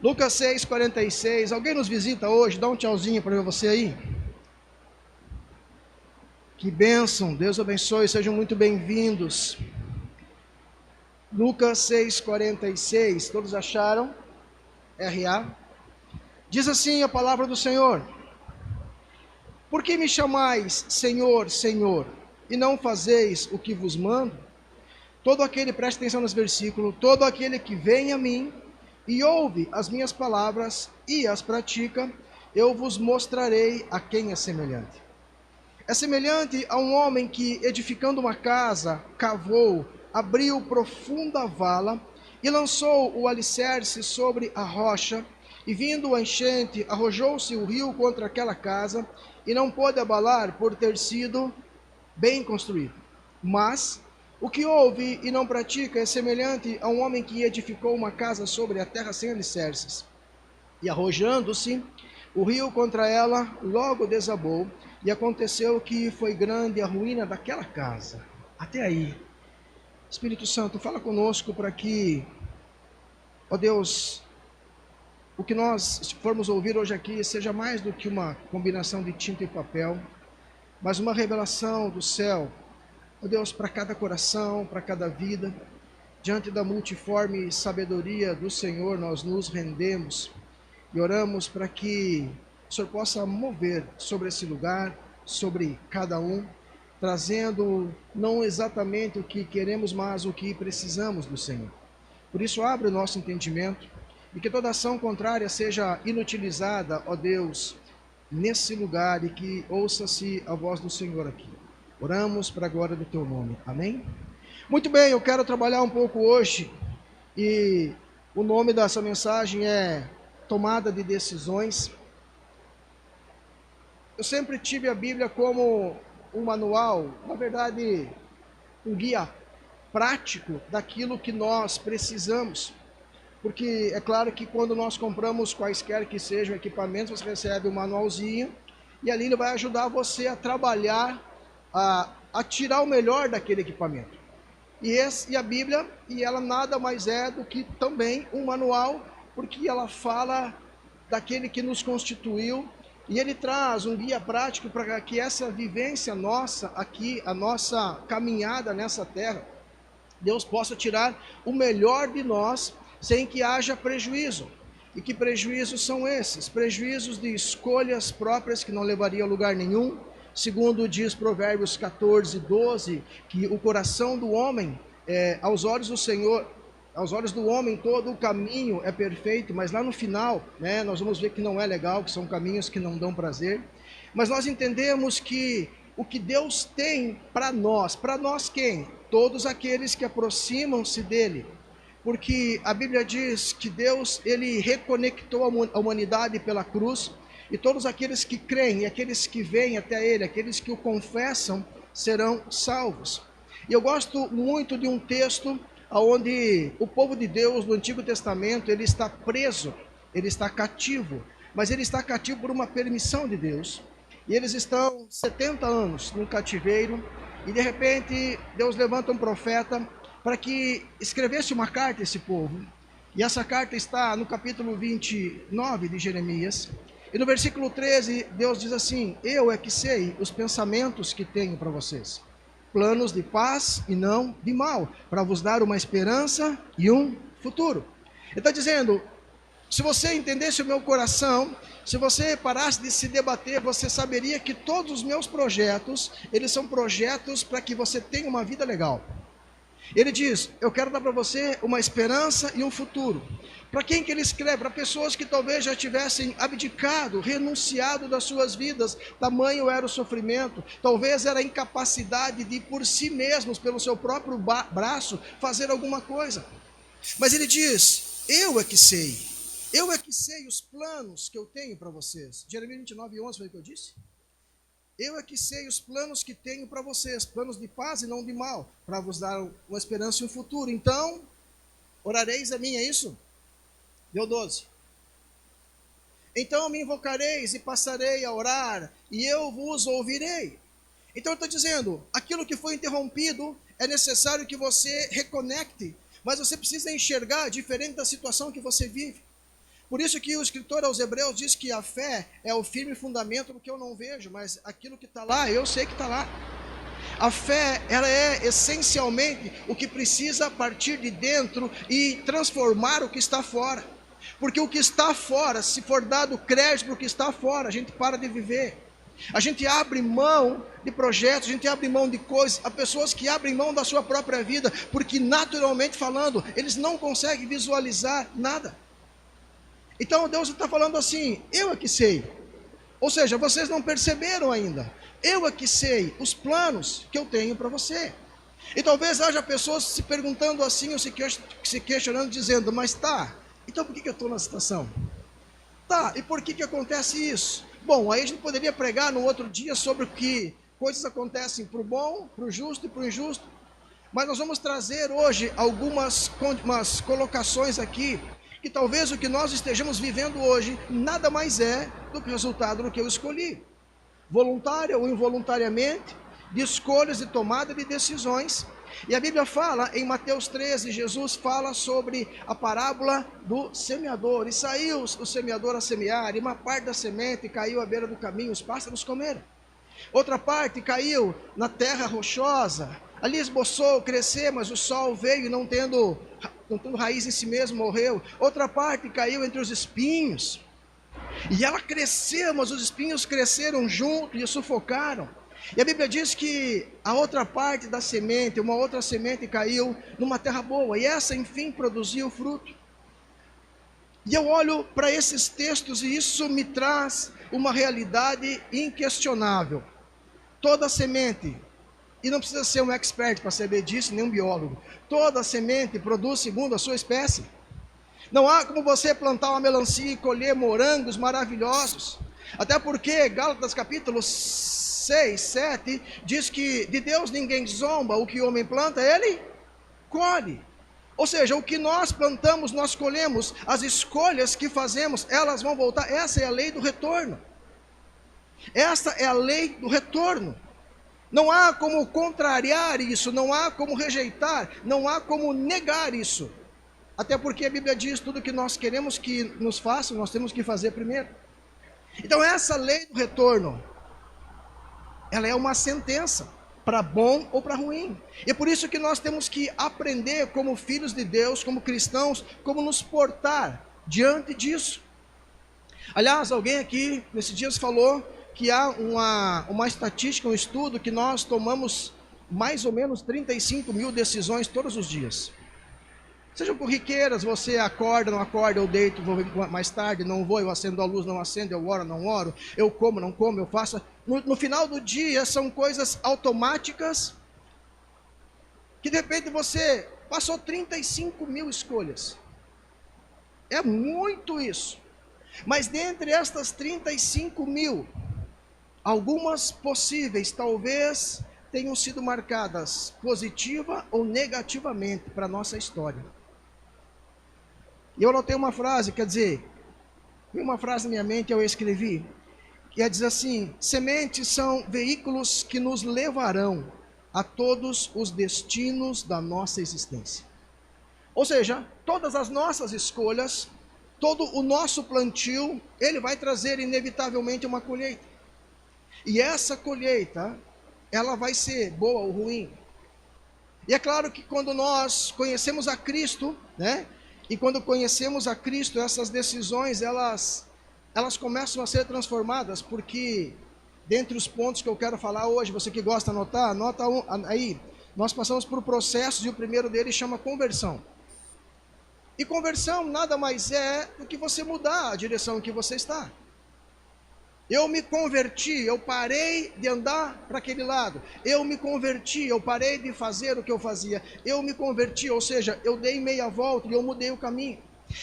Lucas 6,46. Alguém nos visita hoje? Dá um tchauzinho para você aí. Que bênção, Deus abençoe, sejam muito bem-vindos. Lucas 6,46. Todos acharam? R.A. Diz assim a palavra do Senhor: Por que me chamais Senhor, Senhor, e não fazeis o que vos mando? Todo aquele, preste atenção nesse versículo, todo aquele que vem a mim e ouve as minhas palavras e as pratica, eu vos mostrarei a quem é semelhante. É semelhante a um homem que, edificando uma casa, cavou, abriu profunda vala e lançou o alicerce sobre a rocha, e vindo a enchente, arrojou-se o rio contra aquela casa, e não pôde abalar por ter sido bem construído. Mas o que ouve e não pratica é semelhante a um homem que edificou uma casa sobre a terra sem alicerces. E arrojando-se o rio contra ela, logo desabou, e aconteceu que foi grande a ruína daquela casa. Até aí. Espírito Santo, fala conosco para que, ó Deus, o que nós formos ouvir hoje aqui seja mais do que uma combinação de tinta e papel, mas uma revelação do céu, ó Deus, para cada coração, para cada vida. Diante da multiforme sabedoria do Senhor, nós nos rendemos e oramos para que o Senhor possa mover sobre esse lugar, sobre cada um, trazendo não exatamente o que queremos, mas o que precisamos do Senhor. Por isso, abre o nosso entendimento e que toda ação contrária seja inutilizada, ó Deus, nesse lugar, e que ouça-se a voz do Senhor aqui. Oramos para a glória do teu nome. Amém? Muito bem, eu quero trabalhar um pouco hoje e o nome dessa mensagem é tomada de decisões. Eu sempre tive a Bíblia como um manual, na verdade, um guia prático daquilo que nós precisamos. Porque é claro que quando nós compramos quaisquer que sejam equipamentos, você recebe um manualzinho e ali ele vai ajudar você a trabalhar, a tirar o melhor daquele equipamento. E a Bíblia, e ela nada mais é do que também um manual, porque ela fala daquele que nos constituiu, e ele traz um guia prático para que essa vivência nossa aqui, a nossa caminhada nessa terra, Deus possa tirar o melhor de nós, sem que haja prejuízo. E que prejuízos são esses? Prejuízos de escolhas próprias que não levariam a lugar nenhum. Segundo diz Provérbios 14:12, que o coração do homem, aos olhos do Senhor, aos olhos do homem todo o caminho é perfeito, mas lá no final, nós vamos ver que não é legal, que são caminhos que não dão prazer. Mas nós entendemos que o que Deus tem para nós quem? Todos aqueles que aproximam-se dele. Porque a Bíblia diz que Deus, ele reconectou a humanidade pela cruz, e todos aqueles que creem, e aqueles que vêm até ele, aqueles que o confessam, serão salvos. E eu gosto muito de um texto onde o povo de Deus do Antigo Testamento, ele está preso, ele está cativo, mas ele está cativo por uma permissão de Deus. E eles estão 70 anos no cativeiro, e de repente Deus levanta um profeta para que escrevesse uma carta a esse povo. E essa carta está no capítulo 29 de Jeremias. E no versículo 13, Deus diz assim: eu é que sei os pensamentos que tenho para vocês, planos de paz e não de mal, para vos dar uma esperança e um futuro. Ele está dizendo, se você entendesse o meu coração, se você parasse de se debater, você saberia que todos os meus projetos, eles são projetos para que você tenha uma vida legal. Ele diz, eu quero dar para você uma esperança e um futuro. Para quem que ele escreve? Para pessoas que talvez já tivessem abdicado, renunciado das suas vidas. Tamanho era o sofrimento, talvez era a incapacidade de por si mesmos, pelo seu próprio braço, fazer alguma coisa. Mas ele diz, eu é que sei os planos que eu tenho para vocês. Jeremias 29:11 foi o que eu disse? Eu é que sei os planos que tenho para vocês, planos de paz e não de mal, para vos dar uma esperança e um futuro. Então, orareis a mim, é isso? Deu 12. Então me invocareis e passarei a orar, e eu vos ouvirei. Então eu estou dizendo, aquilo que foi interrompido, é necessário que você reconecte, mas você precisa enxergar diferente da situação que você vive. Por isso que o escritor aos Hebreus diz que a fé é o firme fundamento do que eu não vejo, mas aquilo que está lá, eu sei que está lá. A fé, ela é essencialmente o que precisa partir de dentro e transformar o que está fora. Porque o que está fora, se for dado crédito para o que está fora, a gente para de viver. A gente abre mão de projetos, a gente abre mão de coisas. Há pessoas que abrem mão da sua própria vida, porque naturalmente falando, eles não conseguem visualizar nada. Então Deus está falando assim, eu é que sei. Ou seja, vocês não perceberam ainda. Eu é que sei os planos que eu tenho para você. E talvez haja pessoas se perguntando assim, ou se questionando, dizendo, mas tá, então por que eu estou na situação? Tá, e por que acontece isso? Bom, aí a gente poderia pregar no outro dia sobre o que coisas acontecem para o bom, para o justo e para o injusto. Mas nós vamos trazer hoje algumas colocações aqui, que talvez o que nós estejamos vivendo hoje nada mais é do que resultado do que eu escolhi. Voluntária ou involuntariamente, de escolhas e tomada de decisões. E a Bíblia fala, em Mateus 13, Jesus fala sobre a parábola do semeador. E saiu o semeador a semear, e uma parte da semente caiu à beira do caminho, os pássaros comeram. Outra parte caiu na terra rochosa, ali esboçou crescer, mas o sol veio e não tendo raiz em si mesmo, morreu. Outra parte caiu entre os espinhos, e ela cresceu, mas os espinhos cresceram junto e a sufocaram. E a Bíblia diz que a outra parte da semente, uma outra semente caiu numa terra boa, e essa enfim produziu fruto. E eu olho para esses textos e isso me traz uma realidade inquestionável. Toda semente, e não precisa ser um expert para saber disso, nem um biólogo, toda semente produz segundo a sua espécie. Não há como você plantar uma melancia e colher morangos maravilhosos. Até porque Gálatas capítulo 6, 7 diz que de Deus ninguém zomba, o que o homem planta, ele colhe. Ou seja, o que nós plantamos, nós colhemos. As escolhas que fazemos, elas vão voltar. Essa é a lei do retorno. Essa é a lei do retorno. Não há como contrariar isso, não há como rejeitar, não há como negar isso. Até porque a Bíblia diz, tudo que nós queremos que nos façam, nós temos que fazer primeiro. Então essa lei do retorno, ela é uma sentença, para bom ou para ruim. E é por isso que nós temos que aprender como filhos de Deus, como cristãos, como nos portar diante disso. Aliás, alguém aqui nesses dias falou que há uma estatística, um estudo, que nós tomamos mais ou menos 35 mil decisões todos os dias. Sejam corriqueiras, você acorda, não acorda, eu deito, vou mais tarde, não vou, eu acendo a luz, não acendo, eu oro, não oro, eu como, não como, eu faço. No final do dia são coisas automáticas, que de repente você passou 35 mil escolhas. É muito isso. Mas dentre estas 35 mil, algumas possíveis talvez tenham sido marcadas positiva ou negativamente para a nossa história. E eu anotei uma frase, quer dizer, uma frase na minha mente eu escrevi, que diz assim: sementes são veículos que nos levarão a todos os destinos da nossa existência. Ou seja, todas as nossas escolhas, todo o nosso plantio, ele vai trazer inevitavelmente uma colheita. E essa colheita, ela vai ser boa ou ruim. E é claro que quando nós conhecemos a Cristo, né? E quando conhecemos a Cristo, essas decisões, elas começam a ser transformadas, porque dentre os pontos que eu quero falar hoje, você que gosta de anotar, anota aí. Nós passamos por processos e o primeiro deles chama conversão. E conversão nada mais é do que você mudar a direção em que você está. Eu me converti, eu parei de andar para aquele lado. Eu me converti, eu parei de fazer o que eu fazia. Eu me converti, ou seja, eu dei meia volta e eu mudei o caminho.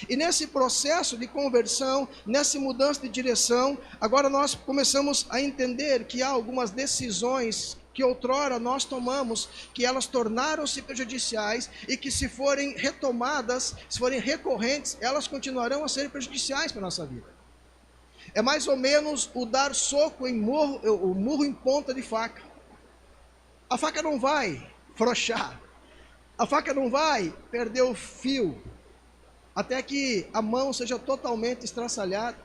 E nesse processo de conversão, nessa mudança de direção, agora nós começamos a entender que há algumas decisões que outrora nós tomamos, que elas tornaram-se prejudiciais e que se forem retomadas, se forem recorrentes, elas continuarão a ser prejudiciais para a nossa vida. É mais ou menos o dar soco em o murro em ponta de faca. A faca não vai frouxar, a faca não vai perder o fio, até que a mão seja totalmente estraçalhada.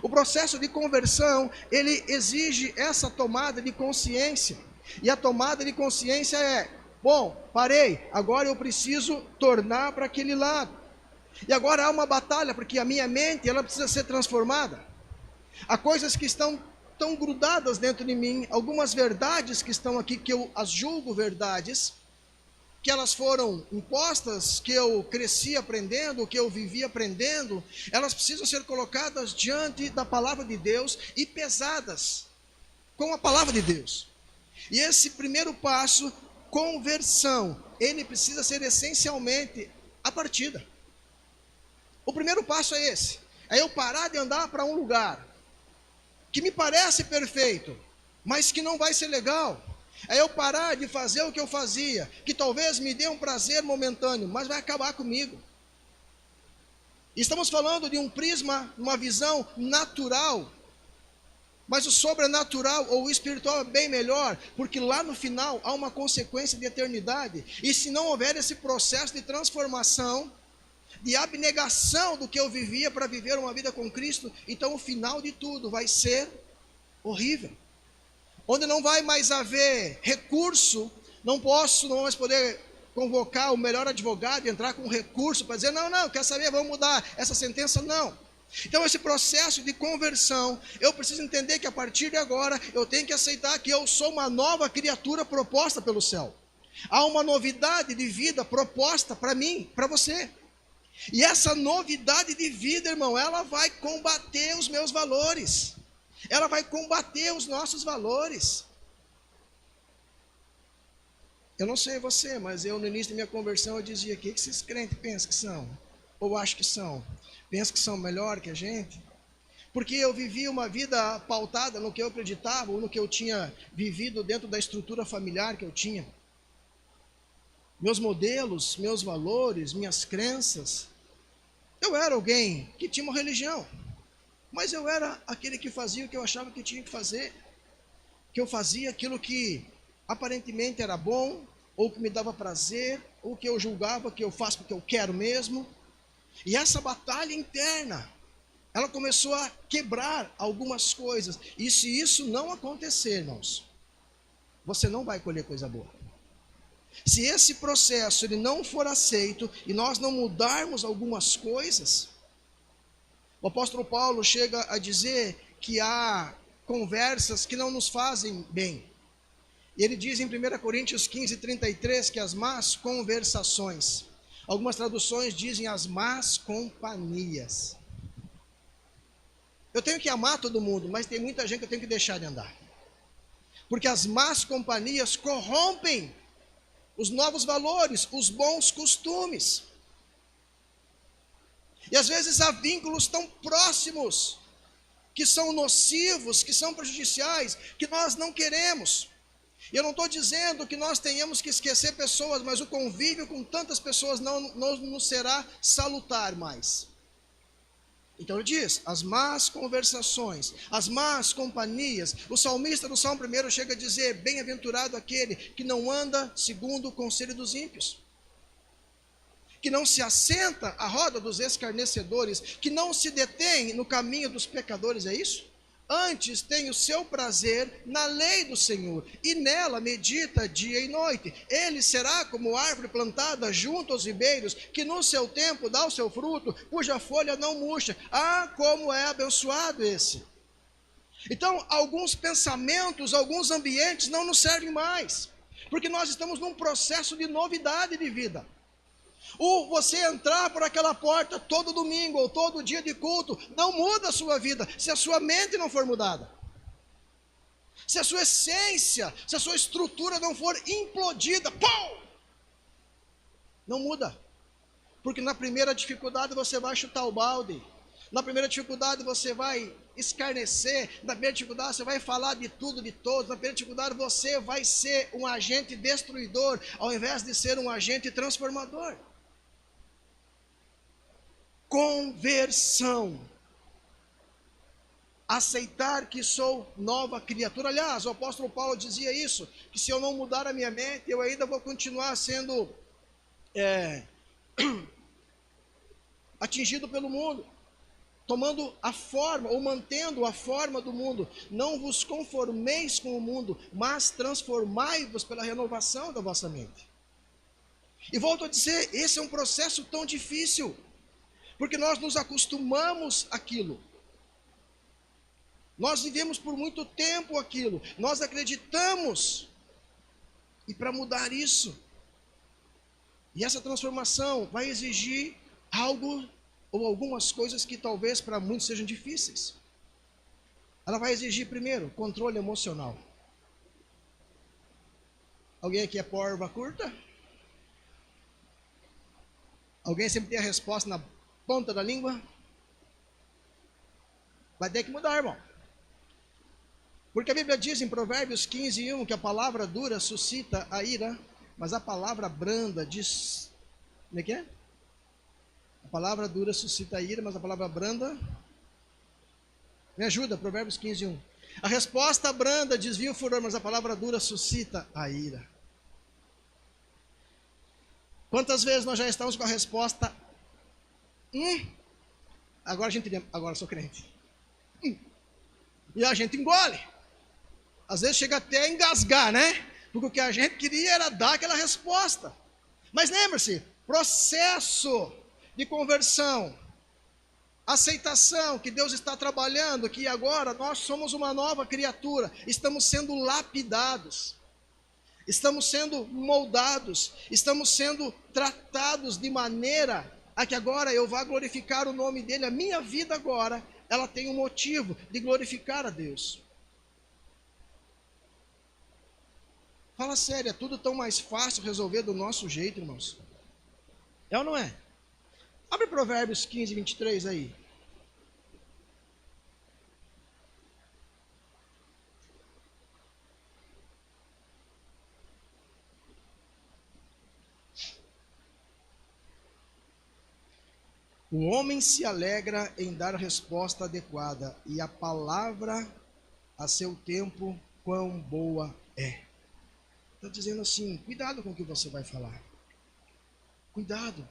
O processo de conversão, ele exige essa tomada de consciência. E a tomada de consciência é: bom, parei, agora eu preciso tornar para aquele lado. E agora há uma batalha, porque a minha mente, ela precisa ser transformada. Há coisas que estão tão grudadas dentro de mim, algumas verdades que estão aqui, que eu as julgo verdades, que elas foram impostas, que eu cresci aprendendo, que eu vivi aprendendo, elas precisam ser colocadas diante da palavra de Deus e pesadas com a palavra de Deus. E esse primeiro passo, conversão, ele precisa ser essencialmente a partida. O primeiro passo é esse, é eu parar de andar para um lugar que me parece perfeito, mas que não vai ser legal. É eu parar de fazer o que eu fazia, que talvez me dê um prazer momentâneo, mas vai acabar comigo. Estamos falando de um prisma, uma visão natural, mas o sobrenatural ou o espiritual é bem melhor, porque lá no final há uma consequência de eternidade. E se não houver esse processo de transformação, de abnegação do que eu vivia para viver uma vida com Cristo, então o final de tudo vai ser horrível. Onde não vai mais haver recurso, não vou mais poder convocar o melhor advogado e entrar com recurso para dizer, não, quer saber, vamos mudar essa sentença, não. Então esse processo de conversão, eu preciso entender que a partir de agora, eu tenho que aceitar que eu sou uma nova criatura proposta pelo céu. Há uma novidade de vida proposta para mim, para você. E essa novidade de vida, irmão, ela vai combater os meus valores. Ela vai combater os nossos valores. Eu não sei você, mas eu no início da minha conversão eu dizia: o que esses crentes pensam que são? Ou acham que são? Pensam que são melhor que a gente? Porque eu vivia uma vida pautada no que eu acreditava, ou no que eu tinha vivido dentro da estrutura familiar que eu tinha. Meus modelos, meus valores, minhas crenças. Eu era alguém que tinha uma religião, mas eu era aquele que fazia o que eu achava que tinha que fazer. Que eu fazia aquilo que aparentemente era bom, ou que me dava prazer, ou que eu julgava que eu faço porque eu quero mesmo. E essa batalha interna, ela começou a quebrar algumas coisas. E se isso não acontecer, irmãos, você não vai colher coisa boa. Se esse processo ele não for aceito e nós não mudarmos algumas coisas, o apóstolo Paulo chega a dizer que há conversas que não nos fazem bem. E ele diz em 1 Coríntios 15:33 que as más conversações, algumas traduções dizem as más companhias. Eu tenho que amar todo mundo, mas tem muita gente que eu tenho que deixar de andar. Porque as más companhias corrompem os novos valores, os bons costumes. E às vezes há vínculos tão próximos, que são nocivos, que são prejudiciais, que nós não queremos. E eu não estou dizendo que nós tenhamos que esquecer pessoas, mas o convívio com tantas pessoas não nos será salutar mais. Então ele diz, as más conversações, as más companhias. O salmista no Salmo 1 chega a dizer, bem-aventurado aquele que não anda segundo o conselho dos ímpios, que não se assenta à roda dos escarnecedores, que não se detém no caminho dos pecadores, é isso? Antes tem o seu prazer na lei do Senhor, e nela medita dia e noite. Ele será como árvore plantada junto aos ribeiros, que no seu tempo dá o seu fruto, cuja folha não murcha. Ah, como é abençoado esse! Então, alguns pensamentos, alguns ambientes não nos servem mais, porque nós estamos num processo de novidade de vida. Ou você entrar por aquela porta todo domingo ou todo dia de culto, não muda a sua vida, se a sua mente não for mudada. Se a sua essência, se a sua estrutura não for implodida, pum! Não muda. Porque na primeira dificuldade você vai chutar o balde. Na primeira dificuldade você vai escarnecer. Na primeira dificuldade você vai falar de tudo, de todos. Na primeira dificuldade você vai ser um agente destruidor, ao invés de ser um agente transformador. Conversão. Aceitar que sou nova criatura. Aliás, o apóstolo Paulo dizia isso, que se eu não mudar a minha mente, eu ainda vou continuar sendo atingido pelo mundo, tomando a forma ou mantendo a forma do mundo. Não vos conformeis com o mundo, mas transformai-vos pela renovação da vossa mente. E volto a dizer, esse é um processo tão difícil, porque nós nos acostumamos àquilo. Nós vivemos por muito tempo aquilo, nós acreditamos. E para mudar isso, e essa transformação vai exigir algo ou algumas coisas que talvez para muitos sejam difíceis. Ela vai exigir, primeiro, controle emocional. Alguém aqui é porva curta? Alguém sempre tem a resposta na ponta da língua? Vai ter que mudar, irmão. Porque a Bíblia diz em Provérbios 15:1 que a palavra dura suscita a ira, mas a palavra branda diz... Como é que é? A palavra dura suscita a ira, mas a palavra branda... Me ajuda, Provérbios 15:1. A resposta branda desvia o furor, mas a palavra dura suscita a ira. Quantas vezes nós já estamos com a resposta... Agora sou crente. E a gente engole. Às vezes chega até a engasgar, né? Porque o que a gente queria era dar aquela resposta. Mas lembre-se, processo de conversão, aceitação que Deus está trabalhando, que agora nós somos uma nova criatura, estamos sendo lapidados, estamos sendo moldados, estamos sendo tratados de maneira a que agora eu vá glorificar o nome dele. A minha vida agora, ela tem um motivo de glorificar a Deus. Fala sério, é tudo tão mais fácil resolver do nosso jeito, irmãos. É ou não é? Abre Provérbios 15:23 aí. O homem se alegra em dar a resposta adequada, e a palavra a seu tempo, quão boa é. Está dizendo assim, cuidado com o que você vai falar. Cuidado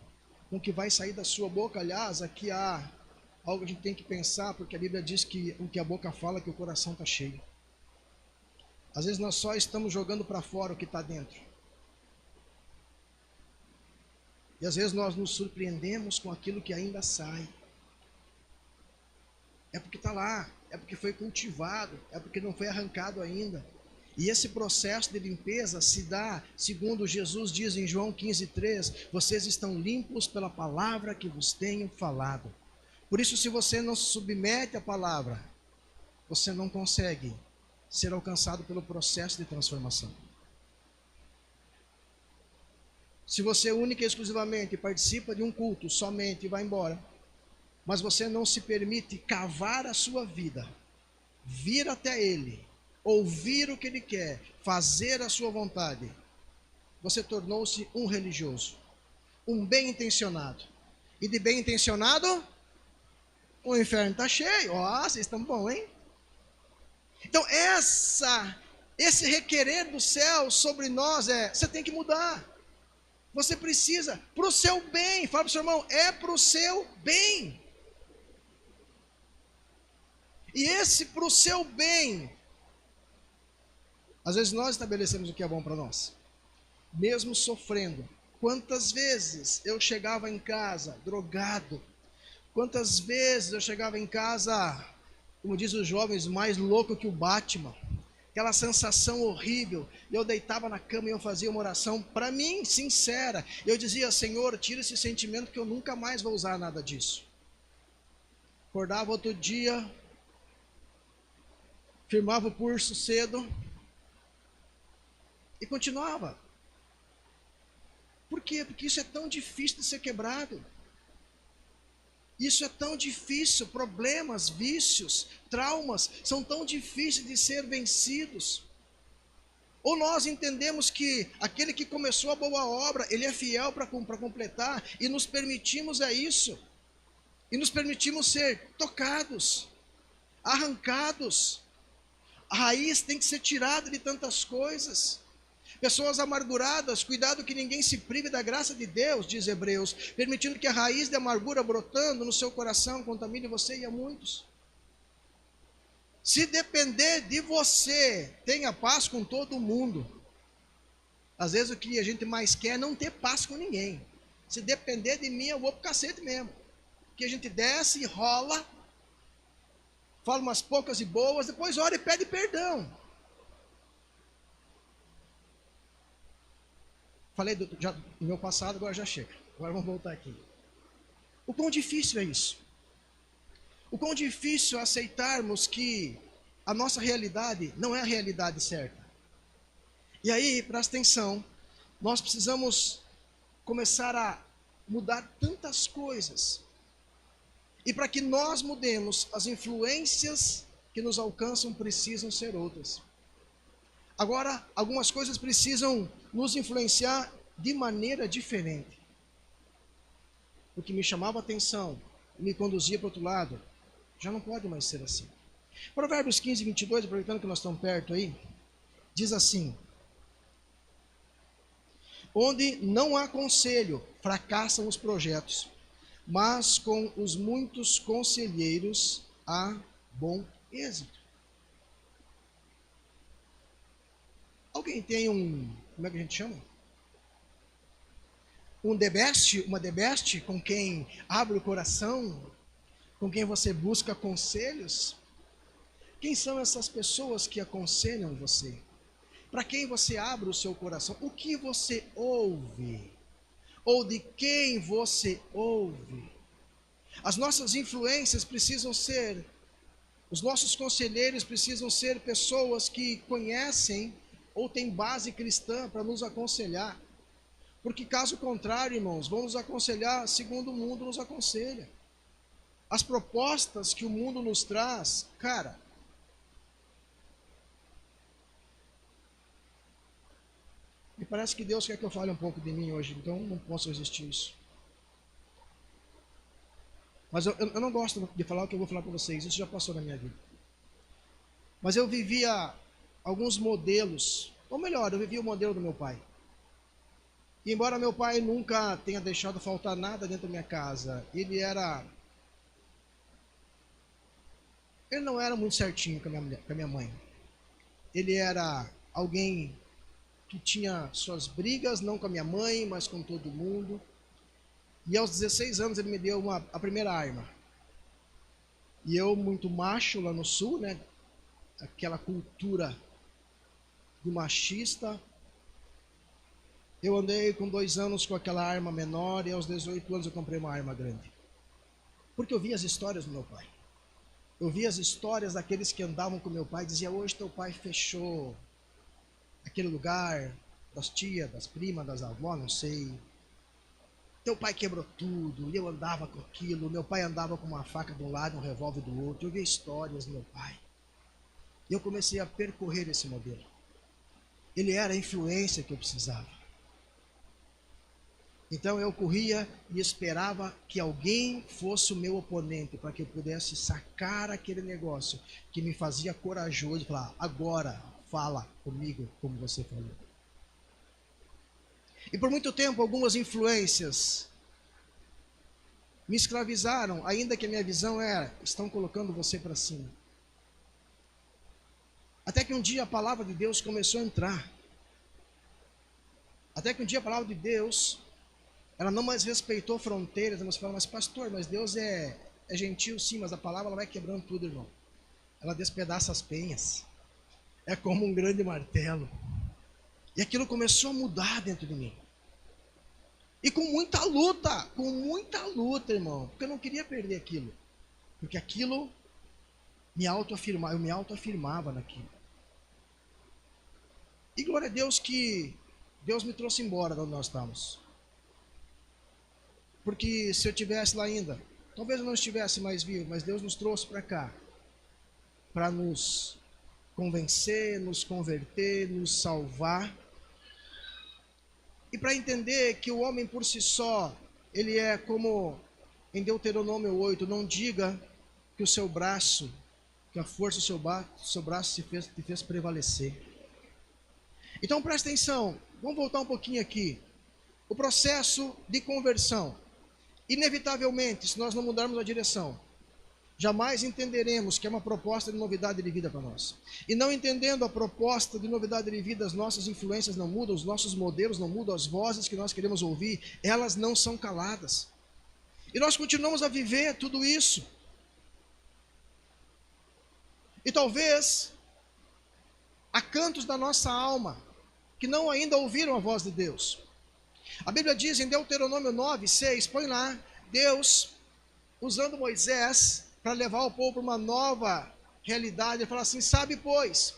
com o que vai sair da sua boca. Aliás, aqui há algo que a gente tem que pensar, porque a Bíblia diz que o que a boca fala, que o coração está cheio. Às vezes nós só estamos jogando para fora o que está dentro. E às vezes nós nos surpreendemos com aquilo que ainda sai. É porque está lá, é porque foi cultivado, é porque não foi arrancado ainda. E esse processo de limpeza se dá, segundo Jesus diz em João 15:3, vocês estão limpos pela palavra que vos tenho falado. Por isso, se você não se submete à palavra, você não consegue ser alcançado pelo processo de transformação. Se você única e exclusivamente participa de um culto somente e vai embora, mas você não se permite cavar a sua vida, vir até Ele, ouvir o que Ele quer, fazer a sua vontade, você tornou-se um religioso, um bem intencionado. E de bem intencionado, o inferno está cheio. Ó, vocês estão bons, hein? Então esse requerer do céu sobre nós você tem que mudar. Você precisa, para o seu bem. Fala para o seu irmão, é para o seu bem. E esse para o seu bem, às vezes nós estabelecemos o que é bom para nós, mesmo sofrendo. Quantas vezes eu chegava em casa drogado, quantas vezes eu chegava em casa, como dizem os jovens, mais louco que o Batman, aquela sensação horrível. Eu deitava na cama e eu fazia uma oração para mim, sincera. Eu dizia, Senhor, tira esse sentimento que eu nunca mais vou usar nada disso. Acordava outro dia, firmava o pulso cedo e continuava. Por quê? Porque isso é tão difícil de ser quebrado. Isso é tão difícil, problemas, vícios, traumas, são tão difíceis de ser vencidos. Ou nós entendemos que aquele que começou a boa obra, ele é fiel para completar, e nos permitimos isso. E nos permitimos ser tocados, arrancados. A raiz tem que ser tirada de tantas coisas. Pessoas amarguradas, cuidado que ninguém se prive da graça de Deus, diz Hebreus, permitindo que a raiz de amargura brotando no seu coração contamine você e a muitos. Se depender de você, tenha paz com todo mundo. Às vezes o que a gente mais quer é não ter paz com ninguém. Se depender de mim, eu vou pro cacete mesmo. Que a gente desce e rola, fala umas poucas e boas, depois ora e pede perdão. Falei do meu passado, agora já chega. Agora vamos voltar aqui. O quão difícil é isso? O quão difícil é aceitarmos que a nossa realidade não é a realidade certa. E aí, presta atenção, nós precisamos começar a mudar tantas coisas. E para que nós mudemos, as influências que nos alcançam precisam ser outras. Agora, algumas coisas precisam nos influenciar de maneira diferente. O que me chamava a atenção, me conduzia para o outro lado, já não pode mais ser assim. Provérbios 15, 22, aproveitando que nós estamos perto aí, diz assim: onde não há conselho, fracassam os projetos, mas com os muitos conselheiros há bom êxito. Alguém tem como é que a gente chama? Uma the best com quem abre o coração, com quem você busca conselhos? Quem são essas pessoas que aconselham você? Para quem você abre o seu coração? O que você ouve? Ou de quem você ouve? As nossas influências precisam ser, os nossos conselheiros precisam ser pessoas que conhecem ou têm base cristã para nos aconselhar. Porque caso contrário, irmãos, vamos nos aconselhar segundo o mundo nos aconselha. As propostas que o mundo nos traz, cara, me parece que Deus quer que eu fale um pouco de mim hoje, então não posso resistir a isso. Mas eu não gosto de falar o que eu vou falar para vocês, isso já passou na minha vida. Mas eu vivia alguns modelos, ou melhor, eu vivia o modelo do meu pai. E embora meu pai nunca tenha deixado faltar nada dentro da minha casa, ele não era muito certinho com a minha mãe. Ele era alguém que tinha suas brigas, não com a minha mãe, mas com todo mundo. E aos 16 anos ele me deu a primeira arma. E eu, muito macho lá no sul, né? Aquela cultura do machista. Eu andei com 2 anos com aquela arma menor e aos 18 anos eu comprei uma arma grande. Porque eu vi as histórias do meu pai. Eu vi as histórias daqueles que andavam com meu pai, dizia: hoje teu pai fechou aquele lugar, das tias, das primas, das avós, não sei. Teu pai quebrou tudo, e eu andava com aquilo, meu pai andava com uma faca de um lado e um revólver do outro. Eu vi histórias do meu pai. E eu comecei a percorrer esse modelo. Ele era a influência que eu precisava. Então eu corria e esperava que alguém fosse o meu oponente, para que eu pudesse sacar aquele negócio que me fazia corajoso e falar: agora fala comigo como você falou. E por muito tempo algumas influências me escravizaram, ainda que a minha visão era: estão colocando você para cima. Até que um dia a palavra de Deus começou a entrar. Até que um dia a palavra de Deus, ela não mais respeitou fronteiras. Você fala: mas pastor, mas Deus é gentil, sim, mas a palavra ela vai quebrando tudo, irmão. Ela despedaça as penhas. É como um grande martelo. E aquilo começou a mudar dentro de mim. E com muita luta, irmão. Porque eu não queria perder aquilo. Porque aquilo eu me autoafirmava naquilo. E glória a Deus que Deus me trouxe embora de onde nós estávamos. Porque se eu estivesse lá ainda, talvez eu não estivesse mais vivo, mas Deus nos trouxe para cá, para nos convencer, nos converter, nos salvar. E para entender que o homem por si só, ele é como em Deuteronômio 8, não diga que o seu braço, que a força do seu braço te fez prevalecer. Então presta atenção, vamos voltar um pouquinho aqui. O processo de conversão. Inevitavelmente, se nós não mudarmos a direção, jamais entenderemos que é uma proposta de novidade de vida para nós. E não entendendo a proposta de novidade de vida, as nossas influências não mudam, os nossos modelos não mudam, as vozes que nós queremos ouvir, elas não são caladas. E nós continuamos a viver tudo isso. E talvez há cantos da nossa alma que não ainda ouviram a voz de Deus. A Bíblia diz em Deuteronômio 9:6, põe lá, Deus usando Moisés para levar o povo para uma nova realidade, ele fala assim: sabe, pois,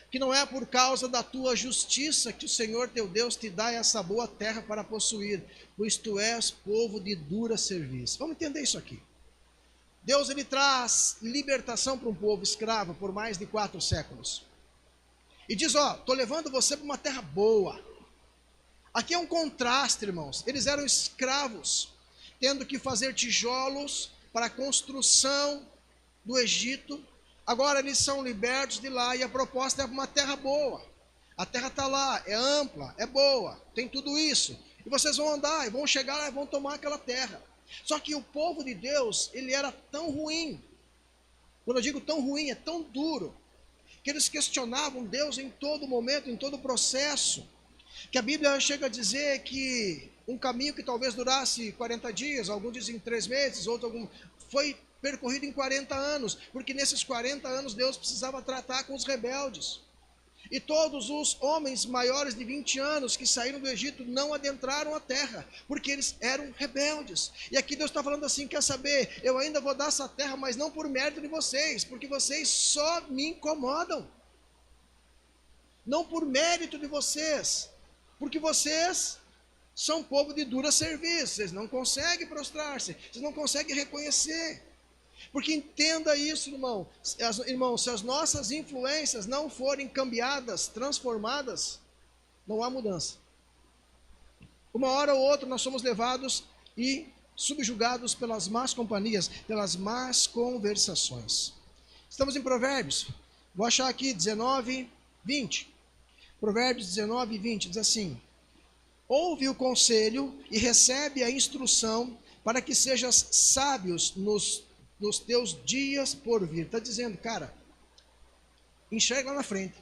que não é por causa da tua justiça que o Senhor teu Deus te dá essa boa terra para possuir, pois tu és povo de dura serviço. Vamos entender isso aqui. Deus, ele traz libertação para um povo escravo por mais de 4 séculos. E diz, ó, estou levando você para uma terra boa. Aqui é um contraste, irmãos. Eles eram escravos, tendo que fazer tijolos para a construção do Egito. Agora eles são libertos de lá e a proposta é uma terra boa. A terra está lá, é ampla, é boa, tem tudo isso. E vocês vão andar, e vão chegar lá e vão tomar aquela terra. Só que o povo de Deus, ele era tão ruim. Quando eu digo tão ruim, é tão duro, que eles questionavam Deus em todo momento, em todo processo. Que a Bíblia chega a dizer que um caminho que talvez durasse 40 dias, alguns dizem 3 meses, outros foi percorrido em 40 anos, porque nesses 40 anos Deus precisava tratar com os rebeldes. E todos os homens maiores de 20 anos que saíram do Egito não adentraram a terra, porque eles eram rebeldes. E aqui Deus está falando assim, quer saber, eu ainda vou dar essa terra, mas não por mérito de vocês, porque vocês só me incomodam. Não por mérito de vocês, porque vocês são povo de dura serviço, vocês não conseguem prostrar-se, vocês não conseguem reconhecer. Porque entenda isso, irmão, se as nossas influências não forem cambiadas, transformadas, não há mudança. Uma hora ou outra nós somos levados e subjugados pelas más companhias, pelas más conversações. Estamos em Provérbios, vou achar aqui 19, 20. Provérbios 19, 20, diz assim: ouve o conselho e recebe a instrução para que sejas sábios nos teus dias por vir. Está dizendo, cara, enxerga lá na frente.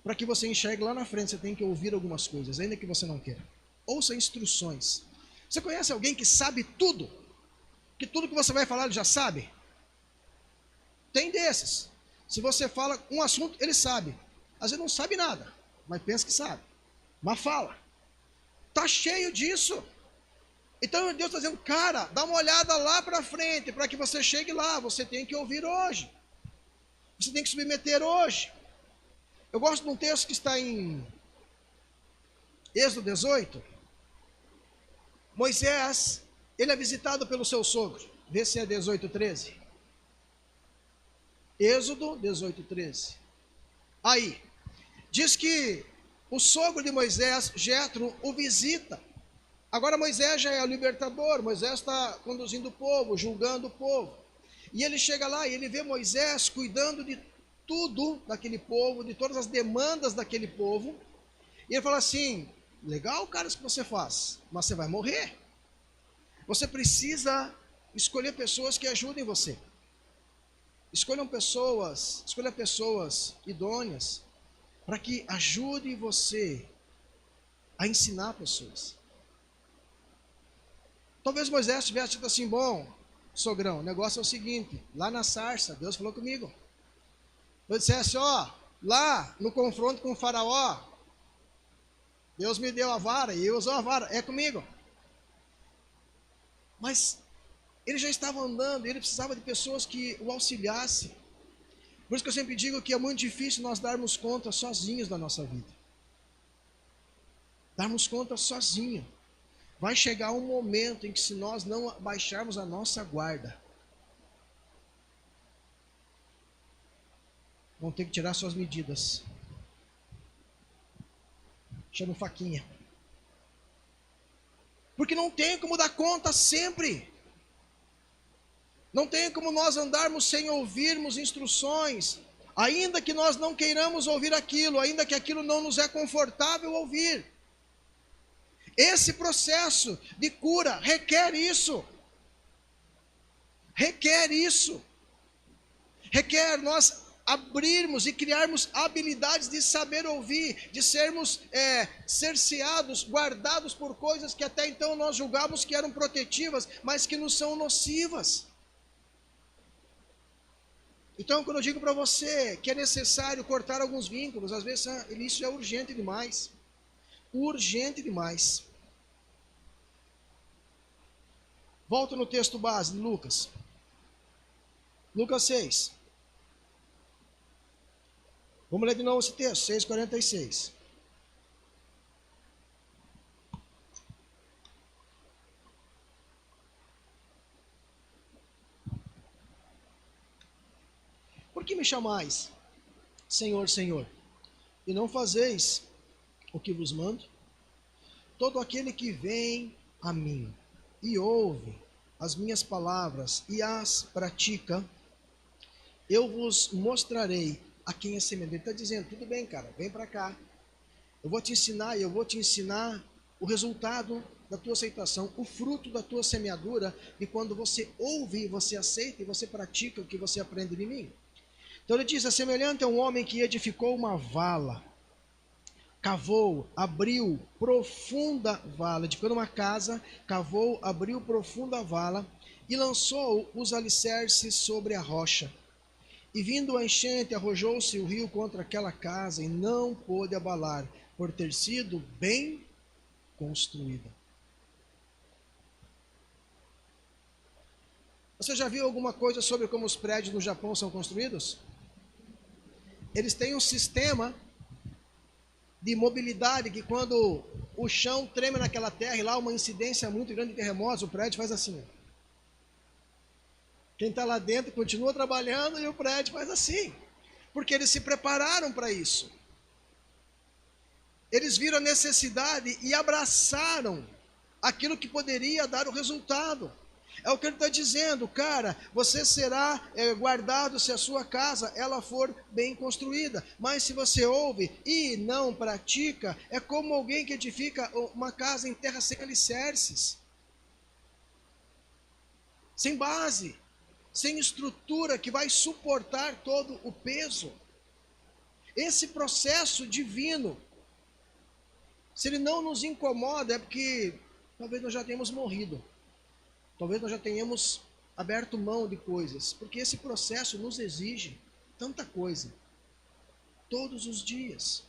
Para que você enxergue lá na frente, você tem que ouvir algumas coisas, ainda que você não queira. Ouça instruções. Você conhece alguém que sabe tudo? Que tudo que você vai falar ele já sabe? Tem desses. Se você fala um assunto, ele sabe. Às vezes não sabe nada, mas pensa que sabe. Mas fala. Está cheio disso. Então Deus está dizendo, cara, dá uma olhada lá para frente, para que você chegue lá, você tem que ouvir hoje. Você tem que submeter hoje. Eu gosto de um texto que está em Êxodo 18. Moisés, ele é visitado pelo seu sogro. Vê se é 18:13. Êxodo 18:13. Aí, diz que o sogro de Moisés, Jetro, o visita. Agora Moisés já é o libertador, Moisés está conduzindo o povo, julgando o povo. E ele chega lá e ele vê Moisés cuidando de tudo daquele povo, de todas as demandas daquele povo. E ele fala assim, legal, cara, isso que você faz, mas você vai morrer. Você precisa escolher pessoas que ajudem você. Escolha pessoas idôneas para que ajudem você a ensinar pessoas. Talvez Moisés tivesse dito assim, bom, sogrão, o negócio é o seguinte, lá na sarça, Deus falou comigo. Eu dissesse, ó, lá no confronto com o faraó, Deus me deu a vara e eu usou a vara, é comigo. Mas ele já estava andando, ele precisava de pessoas que o auxiliassem. Por isso que eu sempre digo que é muito difícil nós darmos conta sozinhos da nossa vida. Darmos conta sozinho. Vai chegar um momento em que se nós não baixarmos a nossa guarda, vão ter que tirar suas medidas. Chama faquinha. Porque não tem como dar conta sempre. Não tem como nós andarmos sem ouvirmos instruções. Ainda que nós não queiramos ouvir aquilo, ainda que aquilo não nos é confortável ouvir. Esse processo de cura requer isso. Requer isso. Requer nós abrirmos e criarmos habilidades de saber ouvir, de sermos cerceados, guardados por coisas que até então nós julgávamos que eram protetivas, mas que nos são nocivas. Então, quando eu digo para você que é necessário cortar alguns vínculos, às vezes isso é urgente demais. Urgente demais. Volta no texto base de Lucas. Lucas 6. Vamos ler de novo esse texto, 6:46. Por que me chamais, Senhor, Senhor, e não fazeis o que vos mando? Todo aquele que vem a mim e ouve as minhas palavras e as pratica, eu vos mostrarei a quem é semelhante. Ele está dizendo, tudo bem, cara, vem para cá. Eu vou te ensinar e eu vou te ensinar o resultado da tua aceitação, o fruto da tua semeadura, e quando você ouve, você aceita e você pratica o que você aprende de mim. Então ele diz, é semelhante a um homem que edificou uma vala, cavou, abriu profunda vala, edificando uma casa, cavou, abriu profunda vala e lançou os alicerces sobre a rocha. E vindo a enchente, arrojou-se o rio contra aquela casa e não pôde abalar, por ter sido bem construída. Você já viu alguma coisa sobre como os prédios no Japão são construídos? Eles têm um sistema de mobilidade que quando o chão treme naquela terra e lá uma incidência muito grande de terremotos, o prédio faz assim. Quem está lá dentro continua trabalhando e o prédio faz assim. Porque eles se prepararam para isso. Eles viram a necessidade e abraçaram aquilo que poderia dar o resultado. É o que ele está dizendo, cara, você será guardado se a sua casa ela for bem construída. Mas se você ouve e não pratica, é como alguém que edifica uma casa em terra sem alicerces, sem base, sem estrutura que vai suportar todo o peso. Esse processo divino, se ele não nos incomoda, é porque talvez nós já tenhamos morrido. Talvez nós já tenhamos aberto mão de coisas, porque esse processo nos exige tanta coisa, todos os dias.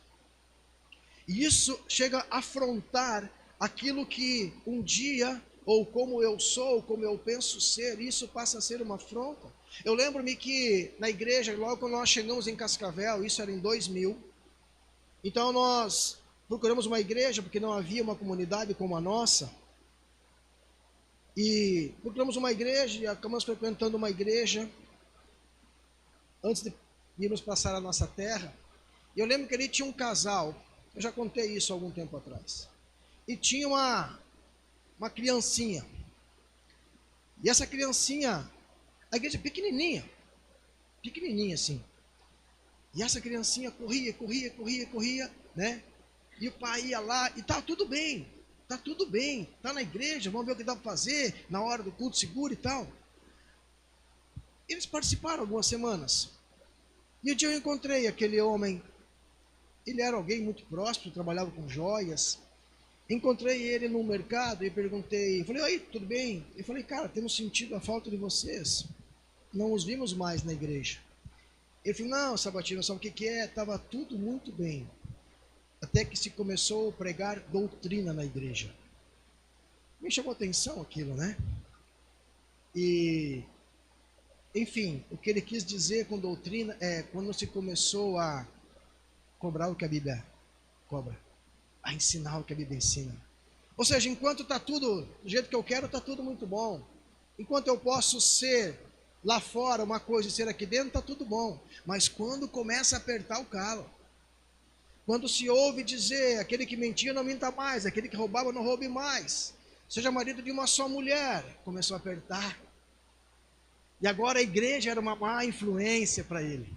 E isso chega a afrontar aquilo que um dia, ou como eu sou, como eu penso ser, isso passa a ser uma afronta. Eu lembro-me que na igreja, logo quando nós chegamos em Cascavel, isso era em 2000, então nós procuramos uma igreja, porque não havia uma comunidade como a nossa, e procuramos uma igreja e acabamos frequentando uma igreja antes de irmos passar a nossa terra. E eu lembro que ali tinha um casal, eu já contei isso há algum tempo atrás, e tinha uma criancinha. E essa criancinha, a igreja pequenininha assim. E essa criancinha corria, né? E o pai ia lá e tá tudo bem, tá na igreja, vamos ver o que dá para fazer na hora do culto seguro e tal. Eles participaram algumas semanas. E um dia eu encontrei aquele homem, ele era alguém muito próspero, trabalhava com joias. Encontrei ele no mercado e perguntei, falei, oi, tudo bem? Eu falei, cara, temos sentido a falta de vocês, não os vimos mais na igreja. Ele falou, não, Sabatino, sabe o que é? Estava tudo muito bem, até que se começou a pregar doutrina na igreja. Me chamou atenção aquilo, né? E, enfim, o que ele quis dizer com doutrina é quando se começou a cobrar o que a Bíblia cobra, a ensinar o que a Bíblia ensina. Ou seja, enquanto está tudo do jeito que eu quero, está tudo muito bom. Enquanto eu posso ser lá fora uma coisa e ser aqui dentro, está tudo bom. Mas quando começa a apertar o calo, quando se ouve dizer, aquele que mentia não minta mais, aquele que roubava não roube mais, seja marido de uma só mulher, começou a apertar. E agora a igreja era uma má influência para ele.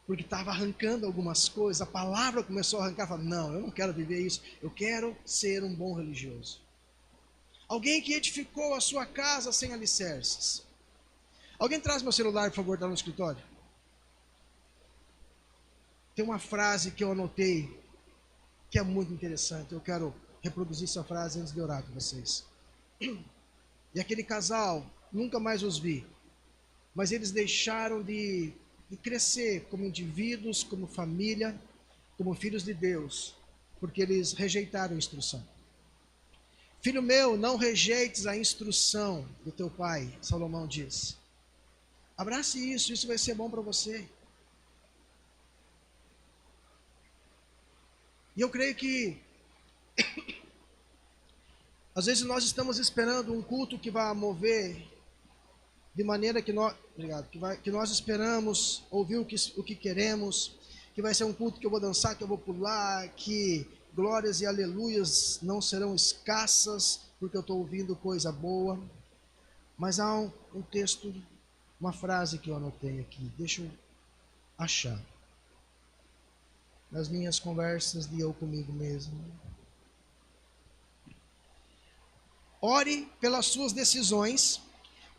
porque estava arrancando algumas coisas, a palavra começou a arrancar, falou, não, eu não quero viver isso, eu quero ser um bom religioso. Alguém que edificou a sua casa sem alicerces. Alguém traz meu celular, por favor, está no escritório. Tem uma frase que eu anotei, que é muito interessante, eu quero reproduzir essa frase antes de orar com vocês. E aquele casal, nunca mais os vi, mas eles deixaram de crescer como indivíduos, como família, como filhos de Deus, porque eles rejeitaram a instrução. Filho meu, não rejeites a instrução do teu pai, Salomão diz. Abrace isso, isso vai ser bom para você. E eu creio que às vezes nós estamos esperando um culto que vai mover de maneira que nós, obrigado, que nós esperamos ouvir o que queremos, que vai ser um culto que eu vou dançar, que eu vou pular, que glórias e aleluias não serão escassas, porque eu estou ouvindo coisa boa. Mas há um texto, uma frase que eu anotei aqui, deixa eu achar. Nas minhas conversas de eu comigo mesmo. Ore pelas suas decisões,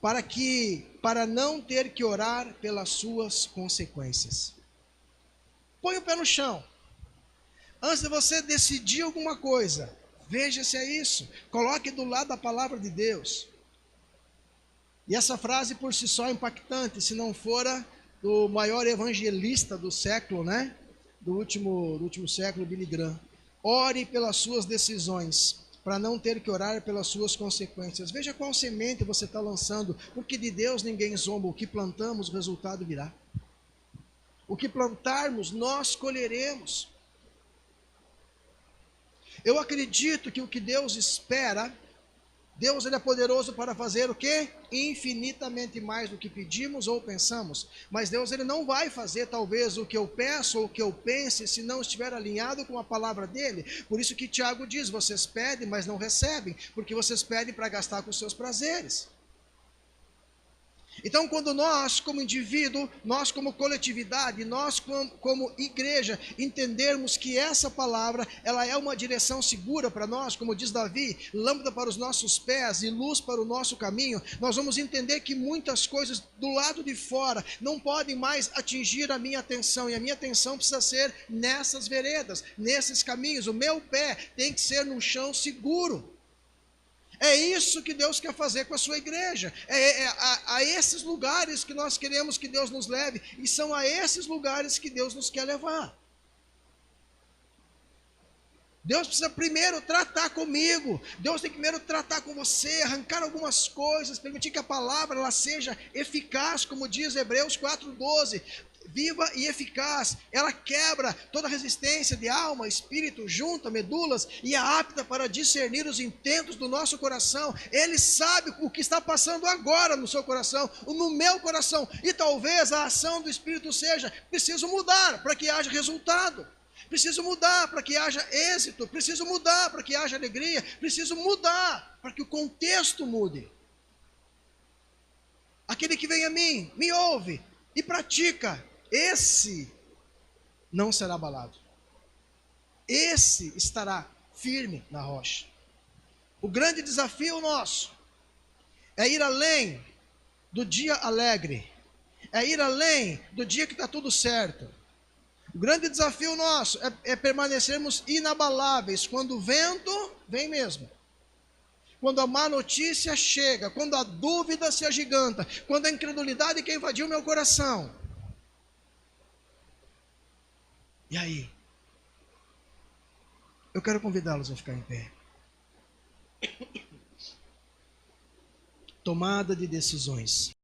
para não ter que orar pelas suas consequências. Põe o pé no chão. Antes de você decidir alguma coisa, veja se é isso. Coloque do lado a palavra de Deus. E essa frase por si só é impactante, se não fora do maior evangelista do século, né? Do último século, Billy Graham. Ore pelas suas decisões, para não ter que orar pelas suas consequências. Veja qual semente você está lançando, porque de Deus ninguém zomba. O que plantamos, o resultado virá. O que plantarmos, nós colheremos. Eu acredito que o que Deus espera, Deus ele é poderoso para fazer o quê? Infinitamente mais do que pedimos ou pensamos. Mas Deus ele não vai fazer talvez o que eu peço ou o que eu pense se não estiver alinhado com a palavra dele. Por isso que Tiago diz, vocês pedem, mas não recebem, porque vocês pedem para gastar com os seus prazeres. Então, quando nós, como indivíduo, nós como coletividade, nós como igreja, entendermos que essa palavra, ela é uma direção segura para nós, como diz Davi, lâmpada para os nossos pés e luz para o nosso caminho, nós vamos entender que muitas coisas do lado de fora não podem mais atingir a minha atenção, e a minha atenção precisa ser nessas veredas, nesses caminhos. O meu pé tem que ser num chão seguro. É isso que Deus quer fazer com a sua igreja. A esses lugares que nós queremos que Deus nos leve. E são a esses lugares que Deus nos quer levar. Deus precisa primeiro tratar comigo. Deus tem que primeiro tratar com você, arrancar algumas coisas, permitir que a palavra ela seja eficaz, como diz Hebreus 4:12. Viva e eficaz, ela quebra toda resistência de alma, espírito, junta, medulas, e é apta para discernir os intentos do nosso coração. Ele sabe o que está passando agora no seu coração, no meu coração, e talvez a ação do Espírito seja, preciso mudar para que haja resultado, preciso mudar para que haja êxito, preciso mudar para que haja alegria, preciso mudar para que o contexto mude. Aquele que vem a mim, me ouve e pratica, esse não será abalado. Esse estará firme na rocha. O grande desafio nosso é ir além do dia alegre. É ir além do dia que está tudo certo. O grande desafio nosso é permanecermos inabaláveis quando o vento vem mesmo. Quando a má notícia chega, quando a dúvida se agiganta, quando a incredulidade quer invadir o meu coração. E aí? Eu quero convidá-los a ficar em pé. Tomada de decisões.